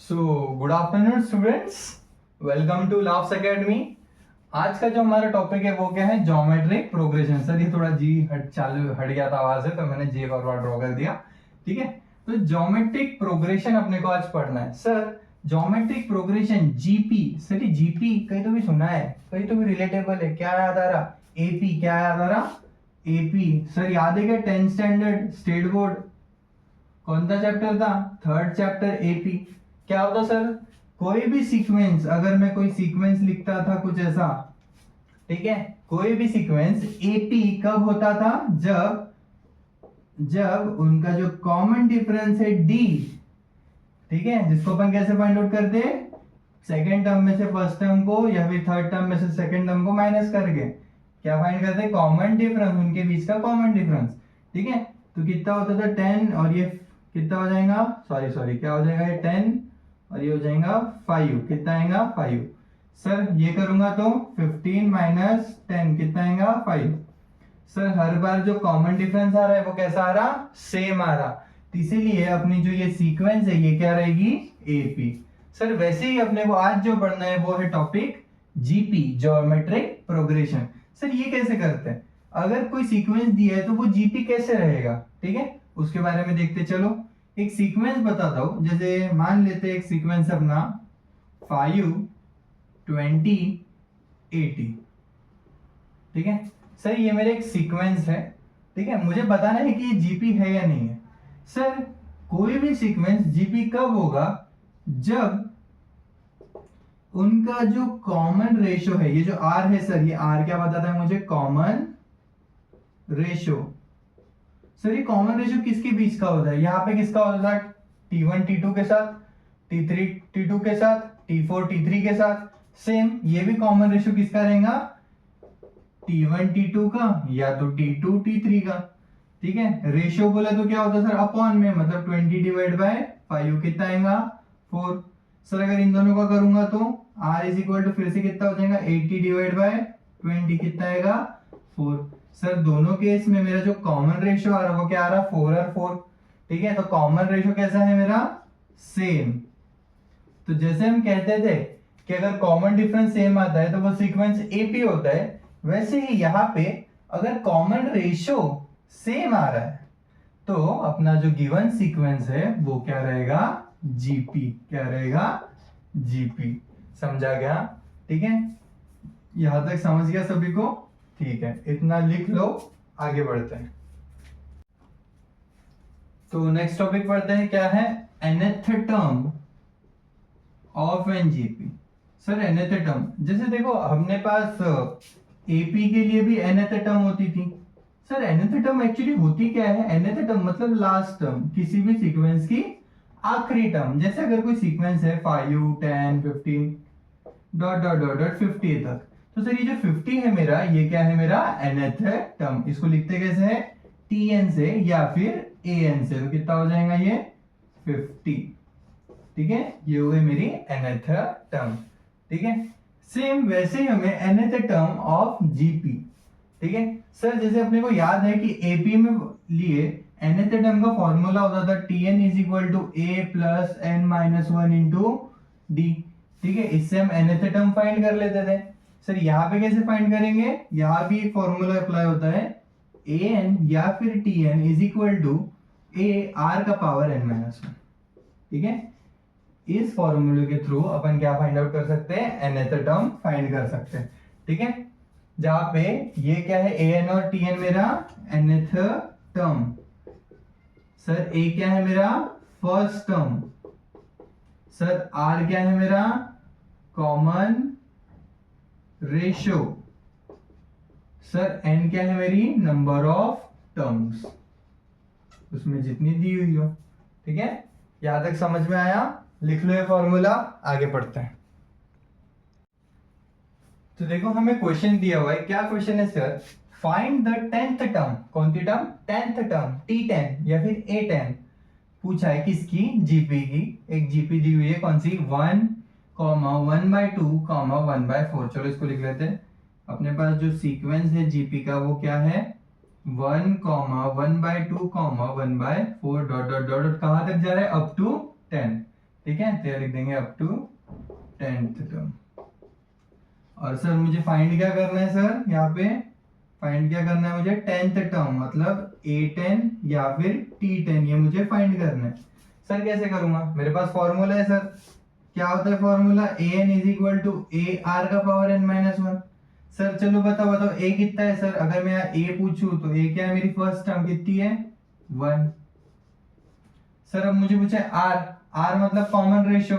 So good afternoon students, welcome to Laughs academy. आज का जो हमारा टॉपिक है वो क्या है? Geometric progression. सर ये थोड़ा जी हट गया था आवाज है, तो मैंने जे फॉरवर्ड ड्रॉ कर दिया। ठीक है, तो ज्योमेट्रिक प्रोग्रेशन अपने को आज पढ़ना है। Sir geometric progression GP, sir ये जीपी कहीं तो भी सुना है, कहीं तो भी रिलेटेबल है। क्या याद आ रहा? एपी, क्या याद आ रहा? एपी। सर याद है क्या? 10th स्टैंडर्ड स्टेट बोर्ड कौन सा चैप्टर था? Third chapter AP. क्या होता सर? कोई भी सीक्वेंस, अगर मैं कोई सीक्वेंस लिखता था कुछ ऐसा, ठीक है, कोई भी सीक्वेंस एपी कब होता था? जब उनका जो कॉमन डिफरेंस है डी, ठीक है, जिसको अपन कैसे फाइंड आउट करते हैं? सेकेंड टर्म में से फर्स्ट टर्म को या फिर थर्ड टर्म में से सेकेंड टर्म को माइनस करके क्या फाइंड करते हैं? कॉमन डिफरेंस, उनके बीच का कॉमन डिफरेंस। ठीक है, तो कितना होता था? 10 और ये कितना हो जाएगा? सॉरी क्या हो जाएगा? ये 10 और ये हो जाएगा 5। कितना आएगा? 5। सर ये करूंगा तो 15 माइनस 10 कितना आएगा? 5। सर हर बार जो कॉमन डिफरेंस आ रहा है वो कैसा आ रहा? सेम आ रहा। तो इसीलिए अपनी जो ये सीक्वेंस है ये क्या रहेगी? एपी। सर वैसे ही अपने को आज जो पढ़ना है वो है topic GP, geometric progression. Sir ये कैसे करते हैं? अगर कोई सीक्वेंस दिया है तो वो जीपी कैसे रहेगा? ठीक है, उसके बारे में देखते चलो। एक सीक्वेंस बताता हूं, जैसे मान लेते हैं एक सीक्वेंस अपना 5 20 80। ठीक है सर, ये मेरे एक सीक्वेंस है। ठीक है, मुझे बताना है कि ये जीपी है या नहीं है। सर कोई भी सीक्वेंस जीपी कब होगा? जब उनका जो कॉमन रेशो है, ये जो आर है सर, ये आर क्या बताता है मुझे? Common ratio. सर ये कॉमन रेशो किसके बीच का होता है? यहाँ पे किसका होता है? T1 T2 के साथ, T3 T2 के साथ, T4 T3 के साथ। सेम ये भी कॉमन रेशो किसका रहेगा? T1 T2 का या तो T2 T3 का। ठीक है, रेशियो बोला तो क्या होता है सर? अपॉन में, मतलब 20 डिवाइड बाय 5 कितना आएगा? 4। सर अगर इन दोनों का करूंगा तो R इज इक्वल टू फिर से कितना हो जाएगा? 80 डिवाइड बाय 20 कितना आएगा? 4। सर दोनों केस में मेरा जो कॉमन रेशियो आ रहा है वो क्या आ रहा? 4 और 4। ठीक है, तो कॉमन रेशियो कैसा है मेरा? सेम। तो जैसे हम कहते थे कि अगर कॉमन डिफरेंस सेम आता है तो वो सीक्वेंस एपी होता है, वैसे ही यहाँ पे अगर कॉमन रेशियो सेम आ रहा है तो अपना जो गिवन सीक्वेंस है वो क्या रहेगा? जीपी। क्या रहेगा? जीपी। समझा गया? ठीक है, यहां तक समझ गया सभी को? ठीक है, इतना लिख लो, आगे बढ़ते हैं। तो नेक्स्ट टॉपिक पढ़ते हैं, क्या है? nth term of an GP. Sir nth term, जैसे देखो हमने पास एपी के लिए भी nth टर्म होती थी। सर nth टर्म एक्चुअली होती क्या है? nth टर्म मतलब लास्ट टर्म, किसी भी सीक्वेंस की आखिरी टर्म। जैसे अगर कोई सीक्वेंस है 5 10 15 डॉट डॉट डॉट डॉट 50 तक, तो सर ये जो 50 है मेरा, ये क्या है? मेरा nth टर्म। इसको लिखते कैसे है? tn से या फिर an से, तो कितना हो जाएगा ये? 50। ठीक है, ये हुए मेरी nth टर्म। ठीक है, सेम वैसे ही हमें nth टर्म ऑफ जीपी। ठीक है सर, जैसे अपने को याद है कि एपी में लिए nth टर्म का फॉर्मूला होता था tn is equal to a plus n minus 1 into D. ठीक है, इससे हम nth टर्म फाइंड कर लेते थे। सर यहाँ पे कैसे फाइंड करेंगे? यहाँ भी एक फॉर्मूला अप्लाई होता है, an या फिर tn is equal to a r का पावर n माइनस 1। ठीक है, इस फॉर्मूले के थ्रू अपन क्या फाइंड आउट कर सकते हैं? nth टर्म फाइंड कर सकते हैं। ठीक है, जहां पे ये क्या है? an और tn मेरा nth टर्म। सर a क्या है मेरा? First term. सर r क्या है मेरा? Common ratio. सर n क्या है मेरी? नंबर ऑफ टर्म्स, उसमें जितनी दी हुई हो। ठीक है, यहां तक समझ में आया? लिख लो ये फॉर्मूला, आगे पढ़ते हैं। तो देखो हमें क्वेश्चन दिया हुआ है। क्या क्वेश्चन है sir? Find the 10th term. कौन सी टर्म? 10th टर्म, T10 या फिर A10 पूछा है। किसकी? जीपी की। एक जीपी दी हुई है, कौन सी? 1 1/2 1/4। चलो इसको लिख लेते हैं। अपने पास जो सीक्वेंस है जीपी का वो क्या है? 1 1/2 1/4 डॉट डॉट डॉट कहां तक जा रहा है? Up to 10। ठीक है, तो लिख देंगे अप टू 10th टर्म। और सर मुझे फाइंड क्या करना है सर, यहाँ पे फाइंड क्या करना है मुझे, 10th टर्म मतलब A10 या फिर T10, ये मुझे फाइंड करना है। सर कैसे करूंगा, मेरे पास फॉर्मूला है सर, क्या होता है formula, an is equal to A r का power n minus one. Sir चलो बताओ बताओ a कितना है सर, अगर मैं यहाँ a पूछूं तो a क्या है, मेरी फर्स्ट टर्म कितनी है, 1। सर अब मुझे पूछा है r मतलब कॉमन रेशियो,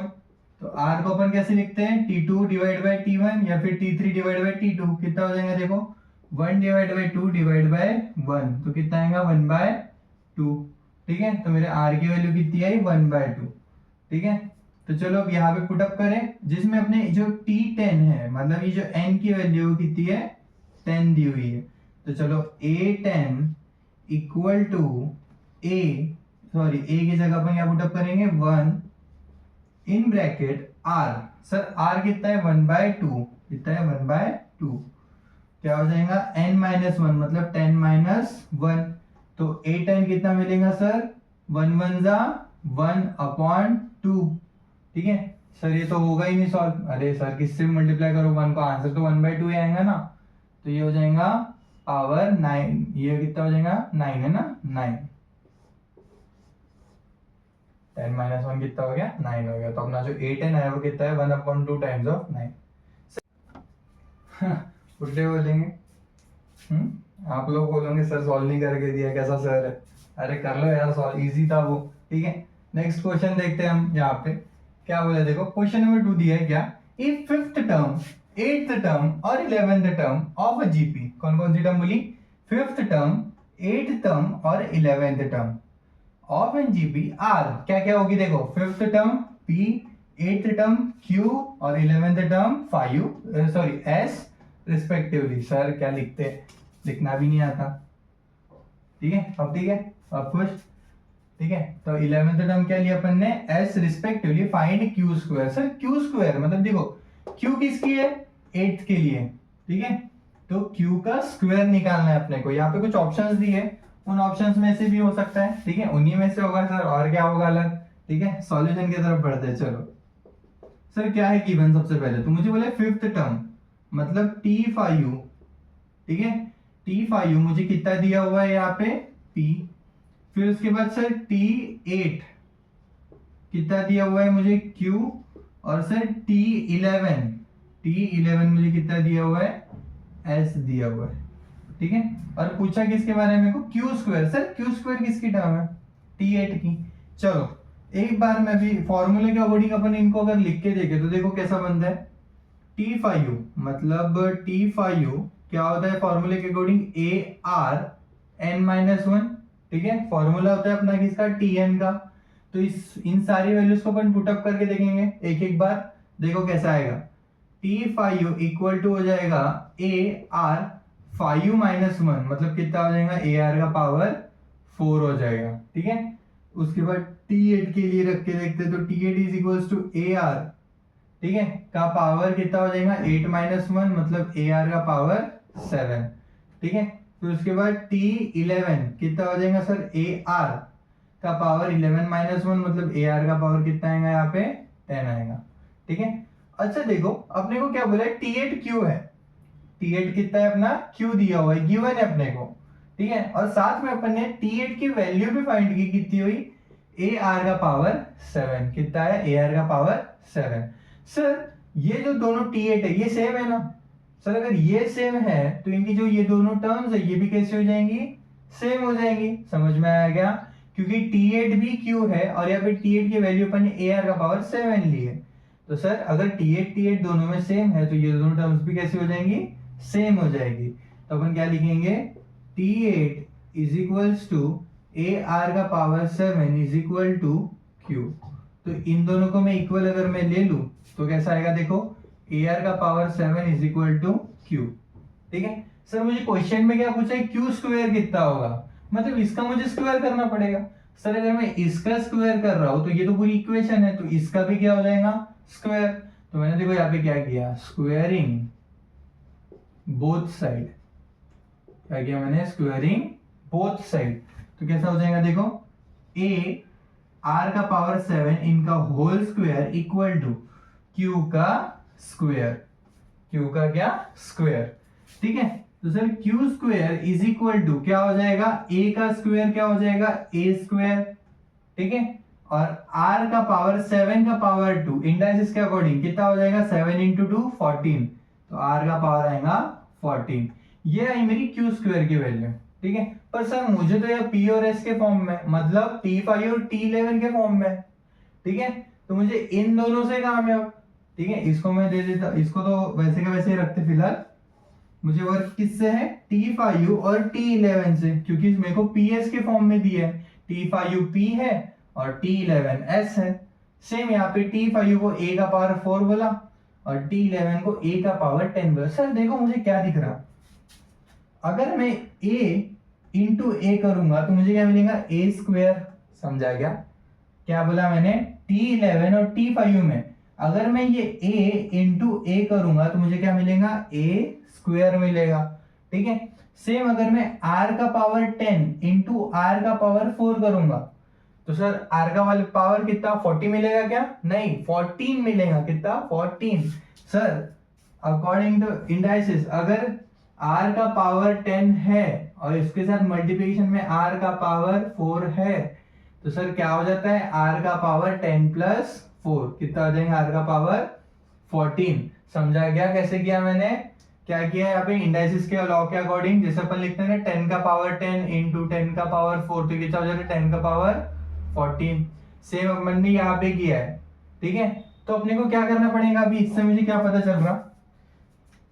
तो r को अपन कैसे लिखते हैं, t2 डिवाइड बाय t1 या फिर t3 डिवाइड बाय t2, कितना हो जाएगा देखो, 1 डिवाइड बाय 2 डिवाइड बाय 1, तो कितना आएगा 1 बाय 2। ठीक है, तो मेरे r की वैल्यू कितनी आई, 1 बाय 2। ठीक है, तो चलो अब यहाँ पे पुटअप करें, जिसमें अपने जो t10 है, मतलब ये जो n की वैल्यू कितनी है, 10 दी हुई है। तो चलो a10 इक्वल टू a की जगह अपन यहाँ पुटअप करेंगे 1 in bracket r। Sir r कितना है, 1 बाय 2, कितना है 1 बाय 2, क्या हो जाएगा n माइनस वन मतलब 10 माइनस 1। तो a10 कितना मिलेगा सर, 1 1 जा 1 अपॉन 2। ठीक है सर, ये तो होगा ही नहीं सॉल्व, अरे सर किससे मल्टीप्लाई करो 1 को, आंसर तो 1 बाय 2 ही आएगा ना, तो ये हो जाएगा पावर 9, ये कितना हो जाएगा 9 है ना, 9, 10 माइनस 1 कितना हो गया, 9 हो गया। तो अपना जो a10 है वो कितना है, 1 अपॉन 2 टाइम्स ऑफ 9। उल्टे बोलेंगे, आप लोग बोलोगे सर सॉल्व नहीं करके दिया, कैसा सर है, अरे कर लो यार सॉल्व, इजी था वो। ठीक है, नेक्स्ट क्वेश्चन देखते हैं हम, यहाँ पे क्या बोला देखो, क्वेश्चन नंबर 2 दिया है क्या, if fifth term, eighth term और 11th term of a GP, कौन कौन सी टर्म बोली, फिफ्थ टर्म, एट्थ टर्म और 11th term of an GP are, क्या क्या होगी देखो, fifth term P, eighth term Q और 11th term S respectively. Sir क्या लिखते हैं, लिखना भी नहीं आता। ठीक है, अब ठीक है, अब खुश। ठीक है, तो 11th टर्म क्या लिया अपन ने, S respectively find Q square. Sir Q square मतलब देखो क्यू किसकी है, 8th के लिए। ठीक है, तो क्यू का स्क्वायर निकालना है अपने को, यहाँ पे कुछ ऑप्शंस दिए, उन ऑप्शंस में से भी हो सकता है। ठीक है, उन्हीं में से होगा सर, और क्या होगा अलग। ठीक है, सॉल्यूशन की तरफ बढ़ते हैं, चलो सर क्या है गिवन, सबसे पहले तो मुझे बोले फिफ्थ टर्म मतलब T5U। ठीक है, T5U मुझे कितना दिया हुआ है यहाँ पे P, फिर उसके बाद सर T8 कितना दिया हुआ है मुझे Q, और सर T11 मुझे कितना दिया हुआ है, S दिया हुआ है। ठीक है, और पूछा किसके बारे में को, Q square. Sir Q square किसकी टर्म है, T8 की। चलो एक बार मैं भी फॉर्मूले के अकॉर्डिंग अपन इनको अगर लिख के देखे तो देखो कैसा बनता है, T5U मतलब T5U क्या होता है फॉर्मूले के according, A R n minus one. ठीक है, फॉर्मूला होता है अपना किसका, Tn का। तो इस इन सारी वैल्यूज को अपन पुटअप करके देखेंगे एक एक बार, देखो कैसा आएगा, T5U इक्वल टू हो जाएगा A R 5U minus one मतलब कितना हो जाएगा, ए आर का पावर 4 हो जाएगा। ठीक है, उसके बाद T8 के लिए रख के देखते तो T8 is equal to A R, ठीक है, का पावर कितना हो जाएगा 8 माइनस वन मतलब ए आर का पावर 7। ठीक है, फिर उसके बाद T11 कितना हो जाएगा सर, ए आर का पावर 11 माइनस वन मतलब ए आर का पावर कितना आएगा यहाँ पे 10 आएगा। ठीक है, अच्छा देखो अपने को क्या बोला है, T8 क्यू है, T8 कितना है अपना, क्यू दिया हुआ है, गिवन है अपने को। ठीक है, और साथ में अपन ने T8 की वैल्यू भी फाइंड की, कितनी हुई, ए आर का पावर 7, कितना है ए आर का पावर 7। सर ये जो दोनों T8 है ये सेम है ना, सर अगर ये सेम है तो इनकी जो ये दोनों टर्म्स है ये भी कैसे हो जाएंगी, सेम हो जाएंगी। समझ में आया क्या, क्योंकि T8 भी Q है और यहाँ पे T8 की वैल्यू अपन ने AR का पावर 7 ली है, तो सर अगर T8 दोनों में सेम है तो ये दोनों टर्म्स भी कैसे हो जाएंगी, सेम हो जाएगी। तो अपन क्या लिखेंगे, T8 is equals to AR का power 7 is equal to Q। तो इन दोनों को मैं इक्वल अगर मैं ले लूं तो कैसा आएगा देखो, AR का power 7 is equal to Q। ठीक है, सर मुझे क्वेश्चन में क्या पूछा है, Q स्क्वायर कितना होगा, मतलब इसका मुझे स्क्वायर करना पड़ेगा। सर अगर मैं इसका स्क्वायर कर रहा हूं तो ये तो पूरी इक्वेशन है, तो इसका भी क्या हो जाएगा स्क्वायर। तो मैंने देखो यहाँ पे क्या किया, स्क्वायरिंग बोथ साइड, क्या किया मैंने, स्क्वायरिंग बोथ साइड। तो कैसा हो जाएगा देखो, a r का पावर 7 इनका whole square equal to q का स्क्वायर, q का क्या स्क्वायर, ठीक है। तो sir q square is equal to क्या हो जाएगा, a का स्क्वायर क्या हो जाएगा a स्क्वायर, ठीक है, और r का पावर 7 का पावर 2 इंडाइसिस के अकॉर्डिंग कितना हो जाएगा 7 इंटू 2 14, तो r का पावर आएगा 14। ये आई मेरी q स्क्वायर की वैल्यू, ठीक है। पर सर मुझे तो यह p और s के फॉर्म में, मतलब t5 और t11 के फॉर्म में, ठीक है, तो मुझे इन दोनों से काम है अब, ठीक है। इसको मैं दे देता, इसको तो वैसे का वैसे ही रखते फिलहाल। मुझे वर्क किससे है, t5 और t11 से, क्योंकि मेरे को ps के फॉर्म में दिया है, t5 p है और t11 s है। सेम यहाँ पे t5 को a का पावर 4 बोला और t11 को a का पावर 10 बोला। सर देखो मुझे क्या दिख रहा, अगर मैं a इंटू ए करूंगा तो मुझे क्या मिलेगा a स्क्वायर, समझा क्या बोला मैंने, t11 और t5 में अगर मैं ये a इंटू ए करूंगा तो मुझे क्या मिलेगा a स्क्वायर मिलेगा, ठीक है। सेम अगर मैं r का पावर 10 इंटू r का पावर 4 करूंगा तो सर r का वाले पावर कितना 40 मिलेगा क्या, नहीं 14 मिलेगा, कितना 14। सर अकॉर्डिंग टू इंडाइसिस अगर r का पावर 10 है और इसके साथ मल्टीप्लिकेशन में r का पावर 4 है तो सर क्या हो जाता है r का पावर 10 प्लस 4 कितना हो जाएगा r का पावर 14। समझा गया कैसे किया मैंने, क्या किया यहाँ पे इंडाइसिस के लॉ के अकॉर्डिंग, जैसे अपन लिखते हैं ना 10 का पावर 10 इंटू 10 का पावर 4 तो कितना हो जाता है 10 का पावर 14। सेम अपन ने यहाँ पे किया है, ठीक है। तो अपने को क्या करना पड़ेगा, अभी इससे मुझे क्या पता चल रहा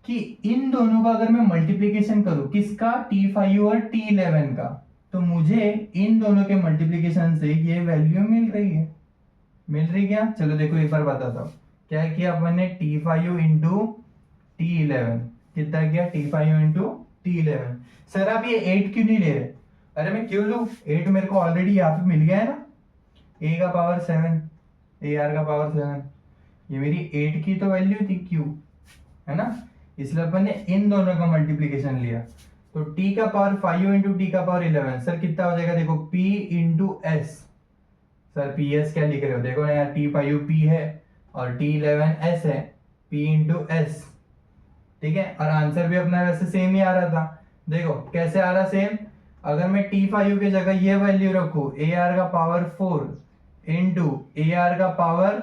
कि इन दोनों का अगर मैं मल्टीप्लीकेशन करूं, किसका t5 और t11 का, तो मुझे इन दोनों के मल्टीप्लीकेशन से ये वैल्यू मिल रही क्या, चलो देखो एक बार बताता हूँ। क्या किया अपन ने t5 इंटू t11, कितना किया t5 इंटू t11। सर आप ये 8 क्यों नहीं ले रहे, अरे मैं क्यों लूं, 8 मेरे को ऑलरेडी यहाँ पे मिल गया है ना, a का पावर 7 ar का पावर 7, ये मेरी 8 की तो वैल्यू थी q, है ना, इसलिए अपन ने इन दोनों का मल्टीप्लीकेशन लिया। तो t का पावर 5 इंटू टी का पावर 11, सर कितना हो जाएगा, देखो p into S, sir P S क्या लिख रहे हो, देखो ना यार t5 p है और t11 s है, p इंटू एस, ठीक है। और आंसर भी अपना वैसे सेम ही आ रहा था, देखो कैसे आ रहा सेम, अगर मैं t5 की जगह ये वैल्यू रखूं ar का पावर 4 इंटू ar का पावर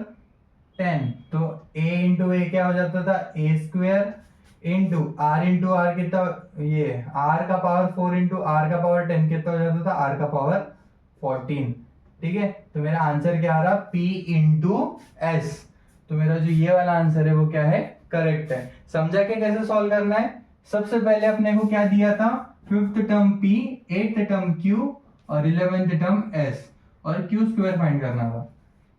10 तो a इंटू ए क्या हो जाता था a स्क्वायर इंटू r कितना, ये r का पावर 4 इंटू r का पावर 10 कितना हो जाता था r का पावर 14, ठीक है। तो मेरा आंसर क्या आ रहा p इंटू एस, तो मेरा जो ये वाला आंसर है वो क्या है, करेक्ट है। समझा के कैसे सॉल्व करना है, सबसे पहले अपने को क्या दिया था, 5th term p, 8th term q और 11th टर्म s और q स्क्वायर फाइंड करना था,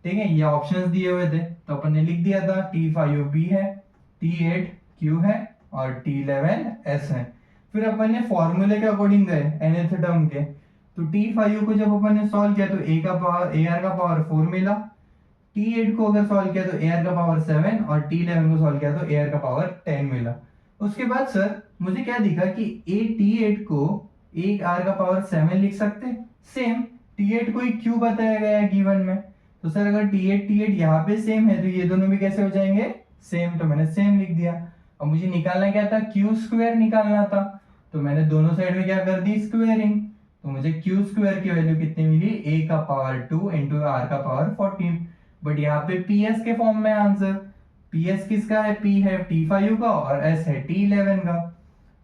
ठीक है। ये ऑप्शंस दिए हुए थे तो अपन ने लिख दिया था t5 p है, t8 q है और t11 s है। फिर अपन ने फॉर्मूले के अकॉर्डिंग गए nth टर्म के, तो t5 को जब अपन ने सॉल्व किया तो a का पावर ar का पावर 4 मिला, t8 को अगर सॉल्व किया तो ar का पावर 7 और t11 को सॉल्व किया तो ar का पावर 10 मिला। उसके बाद सर मुझे क्या दिखा कि t8 को एक r का पावर 7 लिख सकते, सेम t8 को एक q बताया गया है गिवन में, तो सर अगर t8 यहाँ पे सेम है तो ये दोनों भी कैसे हो जाएंगे सेम, तो मैंने सेम लिख दिया। और मुझे निकालना क्या था, q स्क्वायर निकालना था, तो मैंने दोनों साइड में क्या कर दी स्क्वायरिंग, तो मुझे q स्क्वायर की वैल्यू कितनी मिली, a का पावर 2 इंटू r का पावर 14। बट यहाँ पे ps के फॉर्म में आंसर, ps किसका है, p है t5 का और s है t11 का,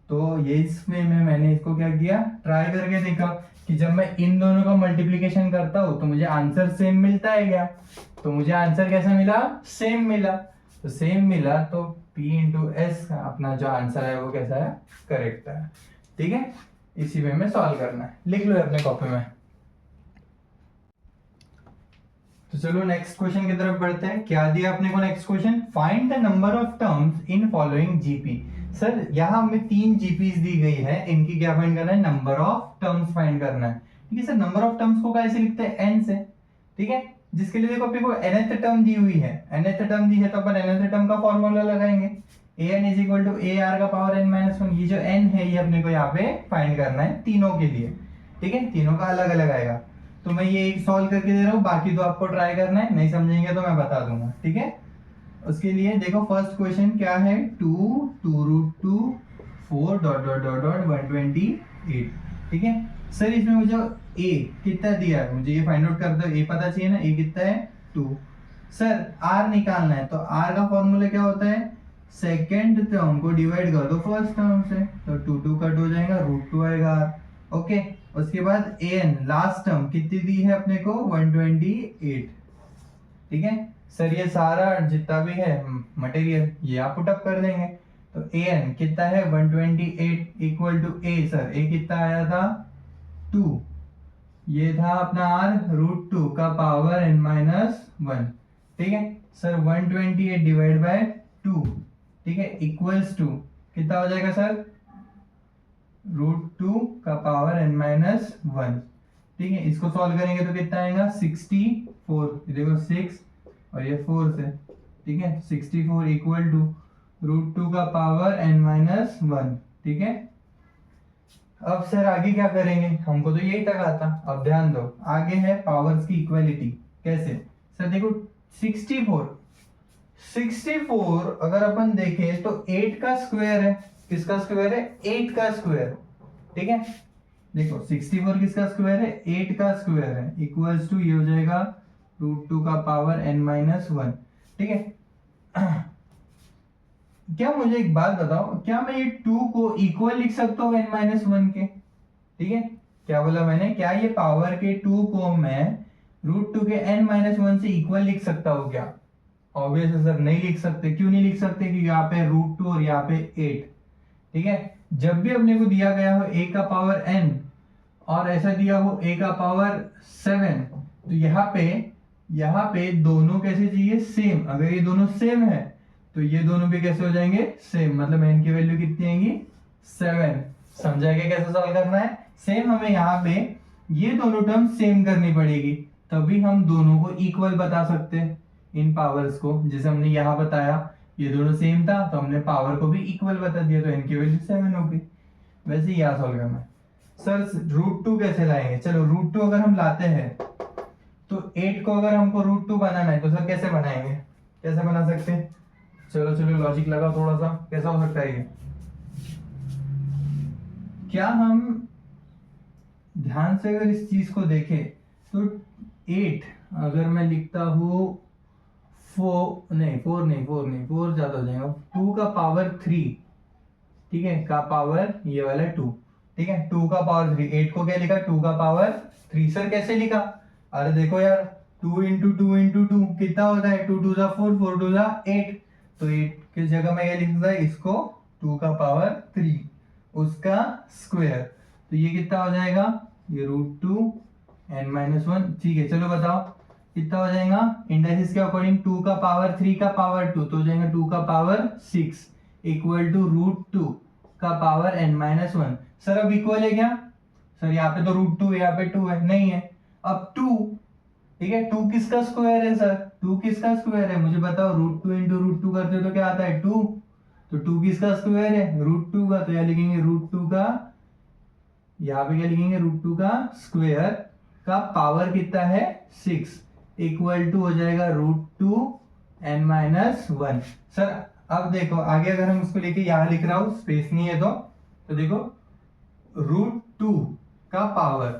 तो ये इसमें मैंने इसको क्या किया, ट्राई करके देखा कि जब मैं इन दोनों का मल्टीप्लिकेशन करता हूँ तो मुझे आंसर सेम मिलता है क्या, तो मुझे आंसर कैसा मिला, सेम मिला, तो सेम मिला तो p इंटू एस अपना जो आंसर है वो कैसा है, करेक्ट है, ठीक है। इसी वे में सॉल्व करना है, लिख लो अपने कॉपी में। तो चलो नेक्स्ट क्वेश्चन की तरफ बढ़ते हैं। क्या दिया अपने को next question, find the number of terms in following GP. Sir यहाँ हमें 3 जीपीज दी गई है, इनकी क्या फाइंड करना है, नंबर ऑफ टर्म्स फाइंड करना है, ठीक है। सर नंबर ऑफ टर्म्स को कैसे लिखते हैं, n से, ठीक है, जिसके लिए देखो अपने को nth टर्म दी हुई है, nth टर्म दी है तो अपन nth टर्म का फॉर्मूला लगाएंगे, an is equal to ar का पावर n माइनस 1। ये जो n है ये अपने को यहाँ पे फाइंड करना है तीनों के लिए, ठीक है, तीनों का अलग अलग आएगा। तो मैं ये एक सॉल्व करके दे रहा हूँ, बाकी तो आपको ट्राई करना है, नहीं समझेंगे तो मैं बता दूंगा, ठीक है। उसके लिए देखो फर्स्ट क्वेश्चन क्या है, 2 4 डॉट डॉट डॉट डॉट 128, ठीक है। सर इसमें मुझे a कितना दिया है, मुझे ये फाइंड आउट कर दो, a पता चाहिए ना, a कितना है 2। सर r निकालना है, तो r का फॉर्मूला क्या होता है, सेकेंड टर्म को डिवाइड कर दो फर्स्ट टर्म से, तो 2 कट हो जाएगा, √2 आएगा r, ओके। उसके बाद an लास्ट टर्म कितनी दी है अपने को, 128, ठीक है। सर ये सारा जितना भी है मटेरियल ये आप पुट अप कर देंगे, तो an कितना है 128 equal to a, sir a कितना आया था 2, ये था अपना r √2 का पावर n-1, ठीक है। सर 128 डिवाइड बाय 2, ठीक है, इक्वल्स टू कितना हो जाएगा सर, √2 का पावर n-1, ठीक है। इसको सॉल्व करेंगे तो कितना आएगा 64, देखो 6 और ये 4 से, ठीक है, 64 इक्वल टू √2 का पावर n-1, ठीक है। अब सर आगे क्या करेंगे, हमको तो यही तक आता। अब ध्यान दो, आगे है पावर्स की इक्वालिटी, कैसे सर, देखो 64 अगर अपन देखें तो 8 का स्क्वायर है, किसका स्क्वायर है, 8 का स्क्वायर, ठीक है। देखो 64 किसका स्क्वायर है, 8 का स्क्वायर है, इक्वल्स टू ये हो जाएगा √2 का पावर n-1, ठीक है। क्या मुझे एक बात बताओ, क्या मैं ये 2 को इक्वल लिख सकता हूँ n-1 के, ठीक है। क्या बोला मैंने, क्या ये पावर के 2 को मैं √2 के n-1 से इक्वल लिख सकता हूँ क्या, ऑब्वियस है सर, नहीं लिख सकते। क्यों नहीं लिख सकते, क्योंकि यहाँ पे √2 और यहाँ पे 8, ठीक है। जब भी अपने को दिया गया हो a का पावर n और ऐसा दिया हो a का पावर 7, तो यहाँ पे दोनों कैसे चाहिए, सेम। अगर ये दोनों सेम है तो ये दोनों भी कैसे हो जाएंगे, सेम, मतलब n की वैल्यू कितनी आएगी 7। समझाएगा कैसे सॉल्व करना है, सेम हमें यहाँ पे ये दोनों टर्म सेम करनी पड़ेगी, तभी हम दोनों को इक्वल बता सकते हैं इन पावर्स को। जैसे हमने यहाँ बताया ये दोनों सेम था तो हमने पावर को भी इक्वल बता दिया, तो n की वैल्यू 7 होगी। वैसे ही यहाँ सॉल्व करना है। सर √2 कैसे लाएंगे, चलो √2 अगर हम लाते हैं तो 8 को अगर हमको √2 बनाना है तो सर कैसे बनाएंगे, कैसे बना सकते हैं, चलो लॉजिक लगाओ थोड़ा सा, कैसा हो सकता है ये। क्या हम ध्यान से अगर इस चीज को देखें तो 8 अगर मैं लिखता हूँ 4 ज्यादा हो जाएगा, 2 का पावर 3, ठीक है, का पावर ये वाला 2, ठीक है, 2 का पावर 3, 8 को क्या लिखा 2 का पावर 3। सर कैसे लिखा, अरे देखो यार 2 इंटू 2 इंटू 2 कितना होता है, 2 2 जा 4, 4 2 जा 8, तो 8 की जगह मैं ये लिख सकता है इसको 2 का पावर 3 उसका स्क्वायर, तो ये कितना हो जाएगा, ये √2 n-1, ठीक है। चलो बताओ कितना हो जाएगा, इंडाइसिस के अकॉर्डिंग 2 का पावर 3 का पावर 2, तो हो जाएगा 2 का पावर 6 इक्वल टू √2 का पावर n-1। सर अब इक्वल है क्या, सर यहाँ पे तो √2 है, यहाँ पे 2 है, नहीं है। अब 2, ठीक है, 2 किसका स्क्वायर है सर, 2 किसका स्क्वायर है, मुझे बताओ, √2 इंटू √2 करते हो तो क्या आता है 2, तो 2 किसका स्क्वायर है, √2 का, तो यहाँ लिखेंगे √2 का, यहाँ पे क्या लिखेंगे √2 का स्क्वायर का पावर कितना है 6 इक्वल टू हो जाएगा √2 n-1। सर अब देखो आगे अगर हम उसको लेके यहाँ लिख रहा हूँ, स्पेस नहीं है तो देखो √2 का पावर,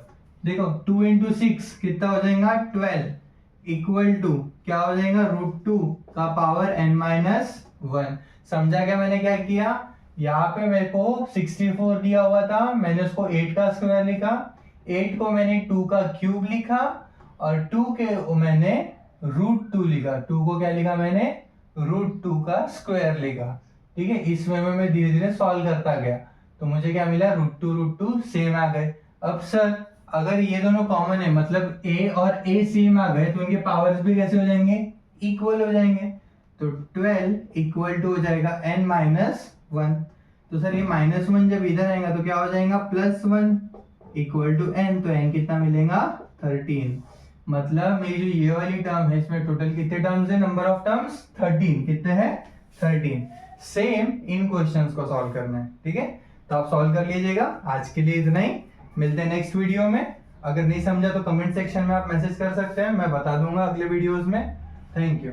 देखो 2 इंटू 6 कितना हो जाएगा 12 इक्वल टू क्या हो जाएगा √2 का पावर n-1। समझा क्या मैंने क्या किया, यहाँ पे मेरे को 64 दिया हुआ था, मैंने उसको 8 का स्क्वायर लिखा, 8 को मैंने 2 का क्यूब लिखा और 2 के मैंने √2 लिखा, 2 को क्या लिखा मैंने √2 का स्क्वायर लिखा, ठीक है। इस वे में मैं धीरे धीरे सॉल्व करता गया, तो मुझे क्या मिला √2 सेम आ गए। अब सर अगर ये दोनों कॉमन है, मतलब a और a सेम आ गए, तो उनके पावर्स भी कैसे हो जाएंगे, इक्वल हो जाएंगे, तो 12 इक्वल टू हो जाएगा n-1। तो सर ये -1 जब इधर आएगा तो क्या हो जाएगा +1 इक्वल टू n, तो n कितना मिलेगा 13। मतलब मेरी जो ये वाली टर्म है इसमें टोटल कितने टर्म्स है, नंबर ऑफ टर्म्स 13, कितने हैं 13। सेम इन क्वेश्चंस को सॉल्व करना है, ठीक है, तो आप सॉल्व कर लीजिएगा। आज के लिए इतना ही, मिलते हैं नेक्स्ट वीडियो में। अगर नहीं समझा तो कमेंट सेक्शन में आप मैसेज कर सकते हैं, मैं बता दूंगा अगले वीडियोस में। Thank you.